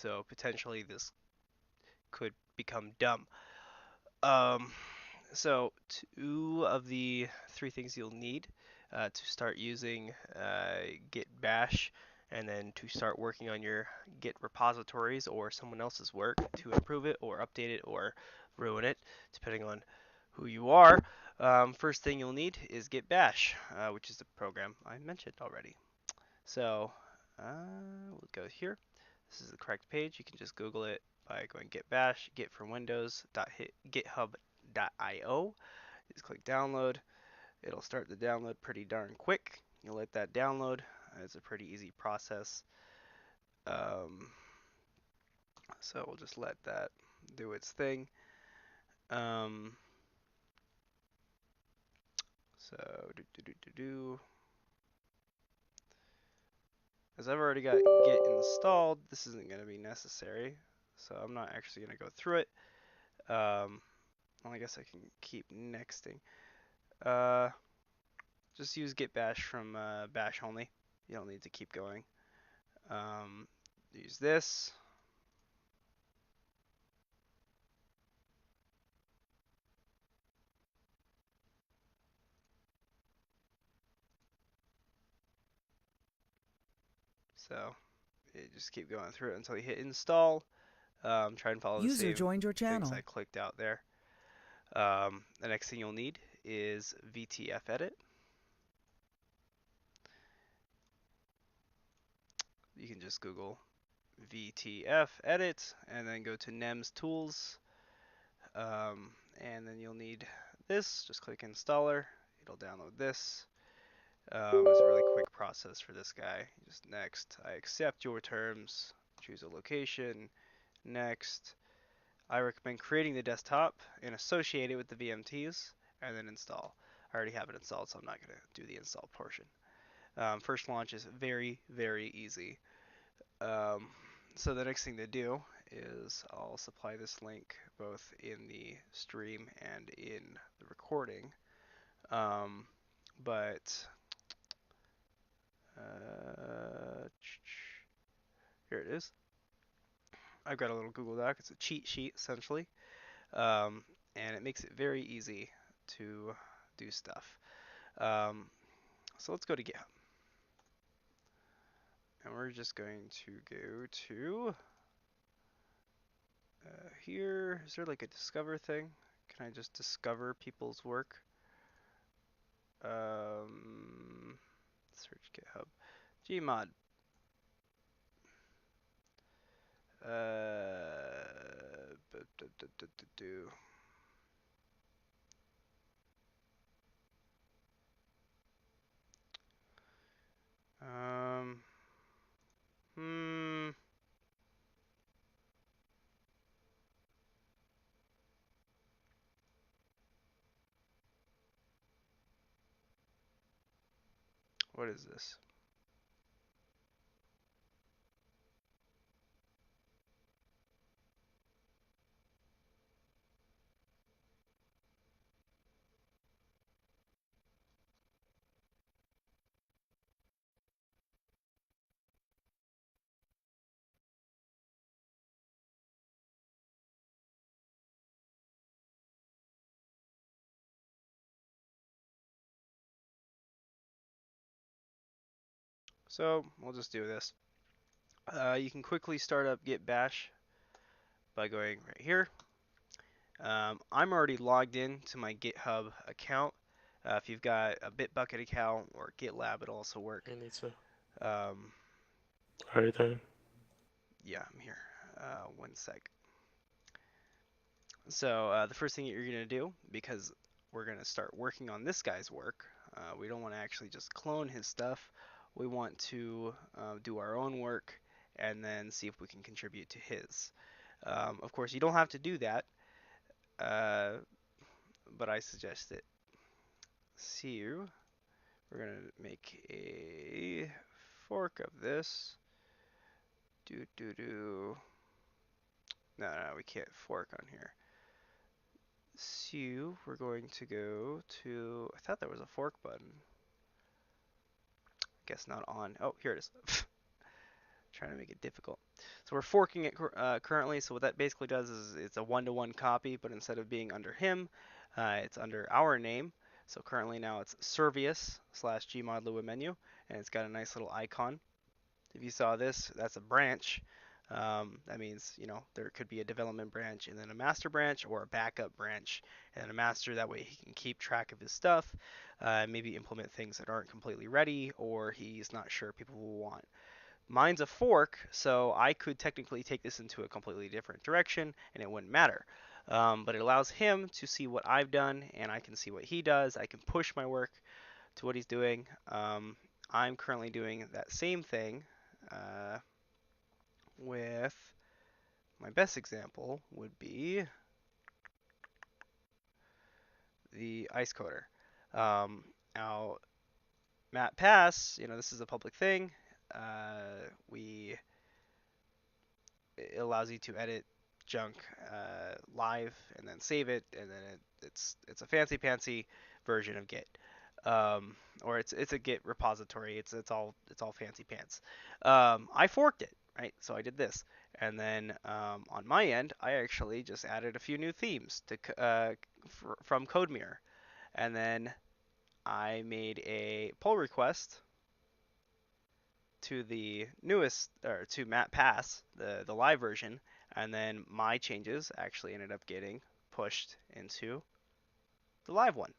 So potentially this could become dumb. Um, so two of the three things you'll need to start using Git Bash and then to start working on your Git repositories or someone else's work to improve it or update it or ruin it, depending on who you are. First thing you'll need is Git Bash, which is the program I mentioned already. So we'll go here. This is the correct page. You can just Google it by going Git Bash, Git for Windows, .github.io. Just click download. It'll start the download pretty darn quick. You'll let that download. It's a pretty easy process. So we'll just let that do its thing. So as I've already got Git installed, this isn't going to be necessary. So I'm not actually going to go through it. Well, I guess I can keep nexting. Just use Git Bash from Bash only. You don't need to keep going. Use this. So you just keep going through it until you hit install. Try and follow the User same joined your things I channel. clicked out there. The next thing you'll need is VTF edit. You can just Google VTF edit and then go to NEMS tools. And then you'll need this. Just click installer. It'll download this. It's a really quick process for this guy. Just next. I accept your terms. Choose a location. Next. I recommend creating the desktop and associate it with the VMTs and then install. I already have it installed, so I'm not going to do the install portion. First launch is very, very easy. So the next thing to do is I'll supply this link both in the stream and in the recording. But here it is. I've got a little Google Doc. It's a cheat sheet essentially, and it makes it very easy to do stuff. So let's go to GitHub, and we're just going to go to here. Is there like a discover thing? Can I just discover people's work? Search GitHub. Gmod. Do. Um, hmm. What is this? So we'll just do this. You can quickly start up Git Bash by going right here. I'm already logged in to my GitHub account. If you've got a Bitbucket account or GitLab, it'll also work. I need to. Um, Alright then. yeah, I'm here. One sec. So the first thing that you're gonna do, because we're gonna start working on this guy's work, we don't want to actually just clone his stuff. We want to do our own work and then see if we can contribute to his. Of course, you don't have to do that, but I suggest it. So we're gonna make a fork of this. No, we can't fork on here. So we're going to go to, I thought there was a fork button. Guess not on. Oh, here it is. Trying to make it difficult. So we're forking it currently. So what that basically does is it's a one-to-one copy, but instead of being under him, it's under our name. So currently now it's Servius slash Gmod Lua menu, and it's got a nice little icon. If you saw this, that's a branch. That means, there could be a development branch and then a master branch or a backup branch and then a master. That way he can keep track of his stuff, maybe implement things that aren't completely ready or he's not sure people will want. Mine's a fork, so I could technically take this into a completely different direction and it wouldn't matter. But it allows him to see what I've done and I can see what he does. I can push my work to what he's doing. I'm currently doing that same thing with my best example would be the ice coder. Now, Matt Pass, this is a public thing. We It allows you to edit junk live and then save it, and then it's a fancy pantsy version of Git, or it's a Git repository. It's all fancy pants. I forked it, right? So I did this, and then on my end, I actually just added a few new themes from CodeMirror, and then I made a pull request to the newest or to Matt Pass, the live version, and then my changes actually ended up getting pushed into the live one.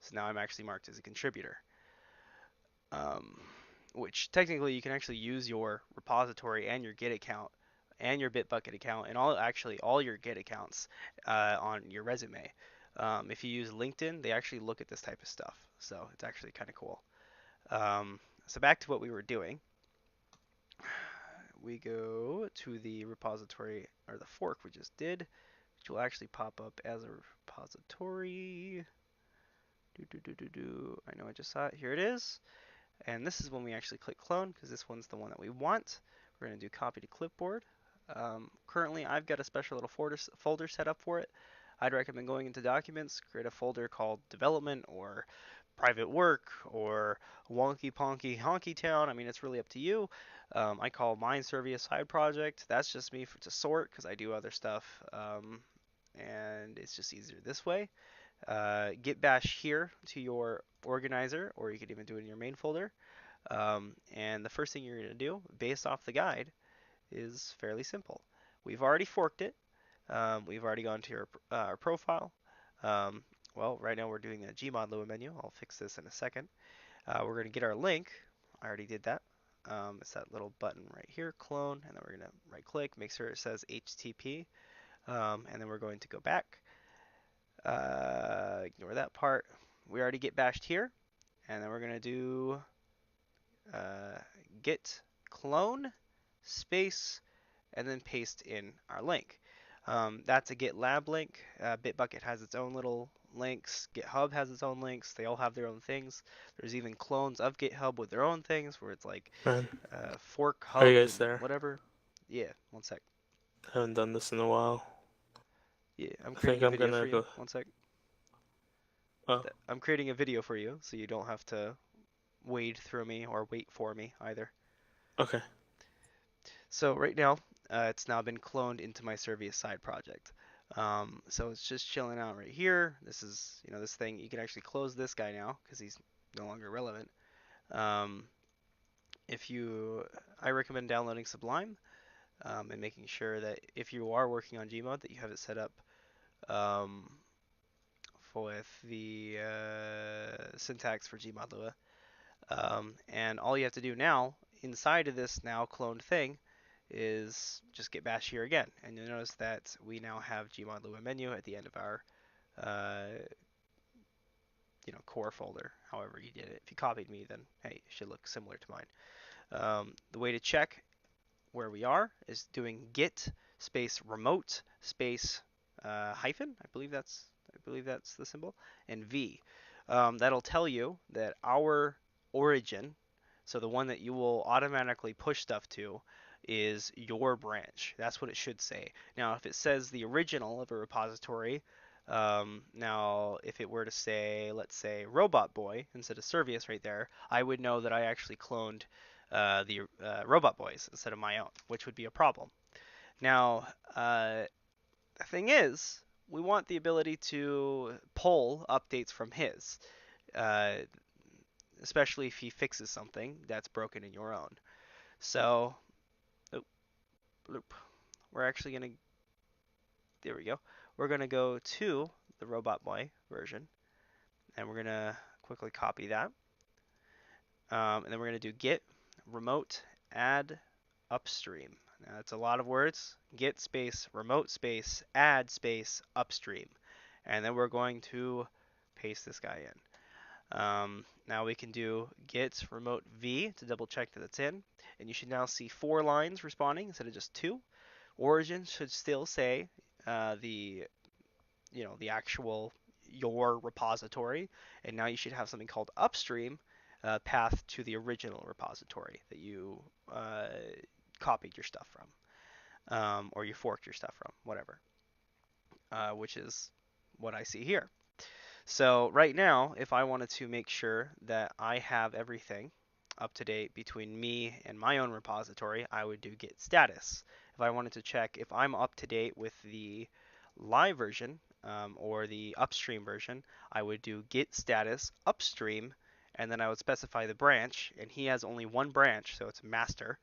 So now I'm actually marked as a contributor. Which technically you can actually use your repository and your Git account and your Bitbucket account and all your Git accounts on your resume. If you use LinkedIn, they actually look at this type of stuff, so it's actually kind of cool. So back to what we were doing. We go to the repository or the fork we just did, which will actually pop up as a repository. I know I just saw it. Here it is. And this is when we actually click clone because this one's the one that we want. We're going to do copy to clipboard. Currently, I've got a special little folder set up for it. I'd recommend going into documents, create a folder called development or private work or wonky ponky honky town. I mean, it's really up to you. I call mine Servia side project. That's just me to sort because I do other stuff, and it's just easier this way. Git bash here to your organizer, or you could even do it in your main folder. And the first thing you're going to do, based off the guide, is fairly simple. We've already forked it. We've already gone to our profile. Well, right now we're doing the Gmod Lua menu. I'll fix this in a second. We're going to get our link. I already did that. It's that little button right here, clone, and then we're going to right click, make sure it says HTTP, and then we're going to go back. Ignore that part. We already get bashed here, and then we're going to do git clone space and then paste in our link. That's a GitLab link. Bitbucket has its own little links. GitHub has its own links. They all have their own things. There's even clones of GitHub with their own things where it's like Man, fork are hub you guys and there? whatever. Yeah, one sec. I haven't done this in a while. Yeah, I'm I think creating a I'm video gonna for you. go. One sec. Oh, I'm creating a video for you so you don't have to wade through me or wait for me either. okay. So right now, it's now been cloned into my Servius side project. So it's just chilling out right here. This is, this thing. You can actually close this guy now because he's no longer relevant. Um, I recommend downloading Sublime and making sure that if you are working on Gmod, that you have it set up um, with the syntax for Gmod Lua. And all you have to do now inside of this now cloned thing is just git bash here again. And you'll notice that we now have Gmod Lua menu at the end of our core folder, however you did it. If you copied me, then hey, it should look similar to mine. The way to check where we are is doing git space remote space hyphen. I believe that's the symbol, and v. That'll tell you that our origin, so the one that you will automatically push stuff to, is your branch. That's what it should say. Now, if it says the original of a repository, now if it were to say, let's say, Robot Boy instead of Servius right there, I would know that I actually cloned the robot boys instead of my own, which would be a problem. Now, the thing is, we want the ability to pull updates from his, uh, especially if he fixes something that's broken in your own. So, oh, bloop. We're actually gonna, there we go. We're gonna go to the robot boy version, and we're gonna quickly copy that. And then we're going to do git remote add upstream. Now that's a lot of words. Git space remote space add space upstream. And then we're going to paste this guy in. Now we can do git remote v to double check that it's in. And you should now see 4 lines responding instead of just 2. Origin should still say the the actual your repository, and now you should have something called upstream path to the original repository that you copied your stuff from, or you forked your stuff from, whatever, which is what I see here. So right now, if I wanted to make sure that I have everything up to date between me and my own repository, I would do git status. If I wanted to check if I'm up to date with the live version or the upstream version, I would do git status upstream, and then I would specify the branch, and he has only one branch, so it's master.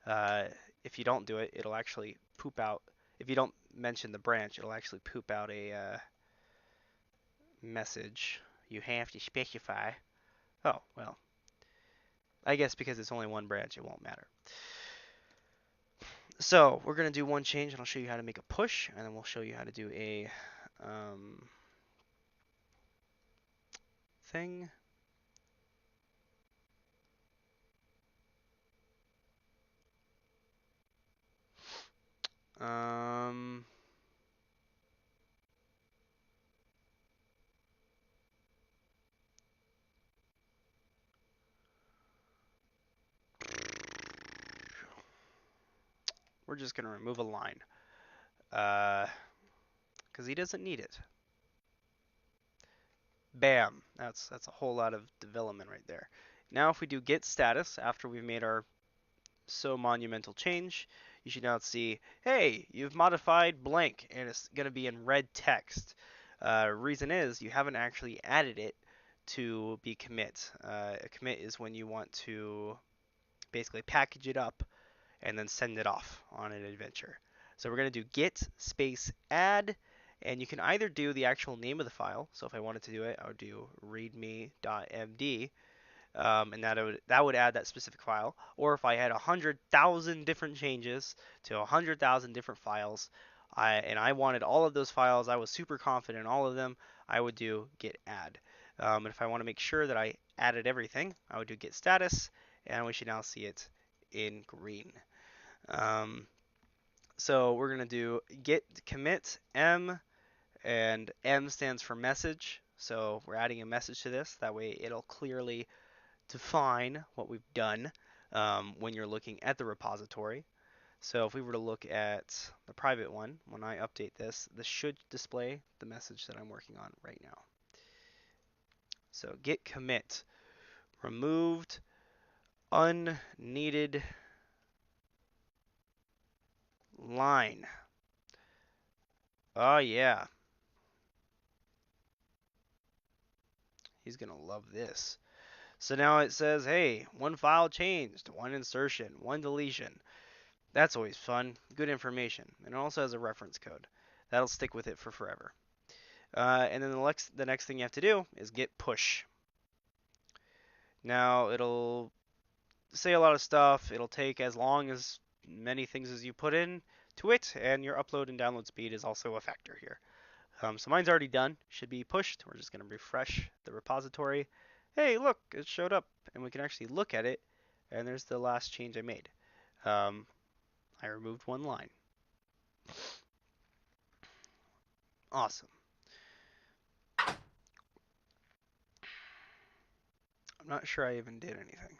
Uh, if you don't do it, it'll actually poop out. If you don't mention the branch, it'll actually poop out a message. You have to specify. Oh, well, I guess because it's only one branch, it won't matter. So we're going to do one change, and I'll show you how to make a push, and then we'll show you how to do a thing. Um, we're just going to remove a line because he doesn't need it. Bam! That's a whole lot of development right there. Now if we do git status after we've made our so monumental change, you should now see, hey, you've modified blank, and it's going to be in red text. Reason is you haven't actually added it to be commit. A commit is when you want to basically package it up and then send it off on an adventure. So we're going to do git space add, and you can either do the actual name of the file. So if I wanted to do it, I would do readme.md, and that would add that specific file. Or if I had 100,000 different changes to 100,000 different files, and I wanted all of those files, I was super confident in all of them, I would do git add. And if I want to make sure that I added everything, I would do git status, and we should now see it in green. So we're going to do git commit m, and m stands for message. So we're adding a message to this. That way it'll clearly define what we've done when you're looking at the repository. So if we were to look at the private one, when I update this, this should display the message that I'm working on right now. So git commit removed unneeded line. Oh yeah, he's gonna love this. So now it says, hey, one file changed, one insertion, one deletion. That's always fun. Good information. And it also has a reference code. That'll stick with it for forever. And then the next thing you have to do is git push. Now it'll say a lot of stuff. It'll take as long as many things as you put in to it, and your upload and download speed is also a factor here. So mine's already done. Should be pushed. We're just going to refresh the repository. Hey, look, it showed up, and we can actually look at it, and there's the last change I made. I removed one line. Awesome. I'm not sure I even did anything.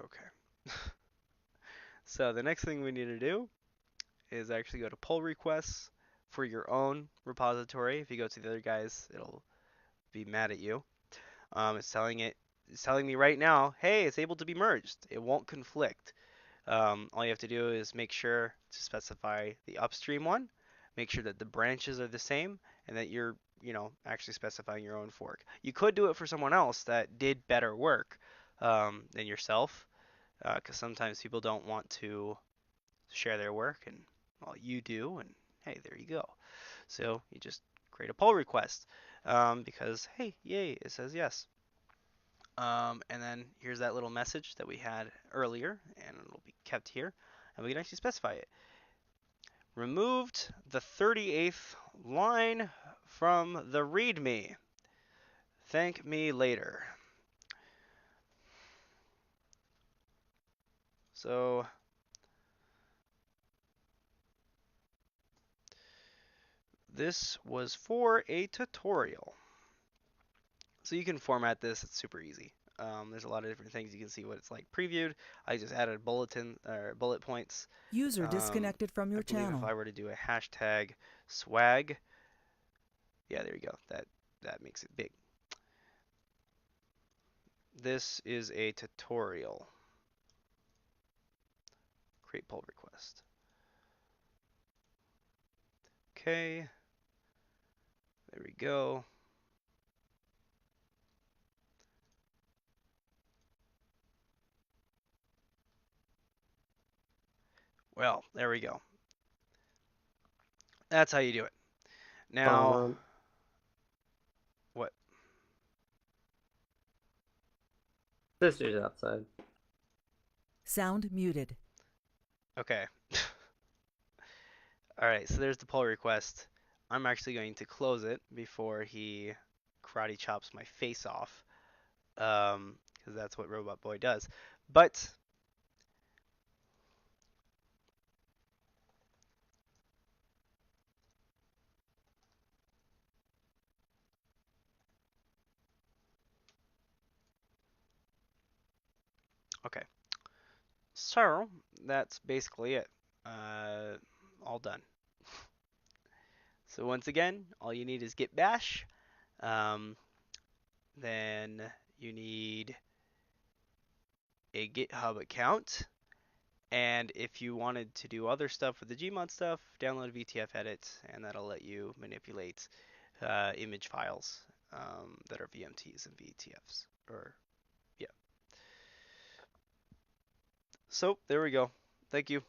Okay. So the next thing we need to do is actually go to pull requests. for your own repository. If you go to the other guys, it'll be mad at you. It's telling me right now, hey, it's able to be merged. It won't conflict. All you have to do is make sure to specify the upstream one, make sure that the branches are the same, and that you're, actually specifying your own fork. You could do it for someone else that did better work than yourself, because sometimes people don't want to share their work, and well, you do, and hey, there you go. So you just create a pull request because hey, yay, it says yes. And then here's that little message that we had earlier, and it'll be kept here, and we can actually specify it. Removed the 38th line from the README. Thank me later. So this was for a tutorial. So you can format this, it's super easy. There's a lot of different things. You can see what it's like previewed. I just added bullet points. User disconnected from I your believe if channel. I were to do a hashtag swag, yeah, there you go. That makes it big. This is a tutorial. Create pull request. Okay. There we go. Well, there we go. That's how you do it. Now, what? Sister's outside. Sound muted. Okay. All right, so there's the pull request. I'm actually going to close it before he karate chops my face off, because that's what Robot Boy does. But okay, so that's basically it. All done. So once again, all you need is Git Bash. Um, then you need a GitHub account. And if you wanted to do other stuff with the Gmod stuff, download VTF Edit, and that'll let you manipulate image files that are VMTs and VTFs. Or yeah. So there we go. Thank you.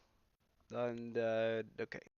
And okay.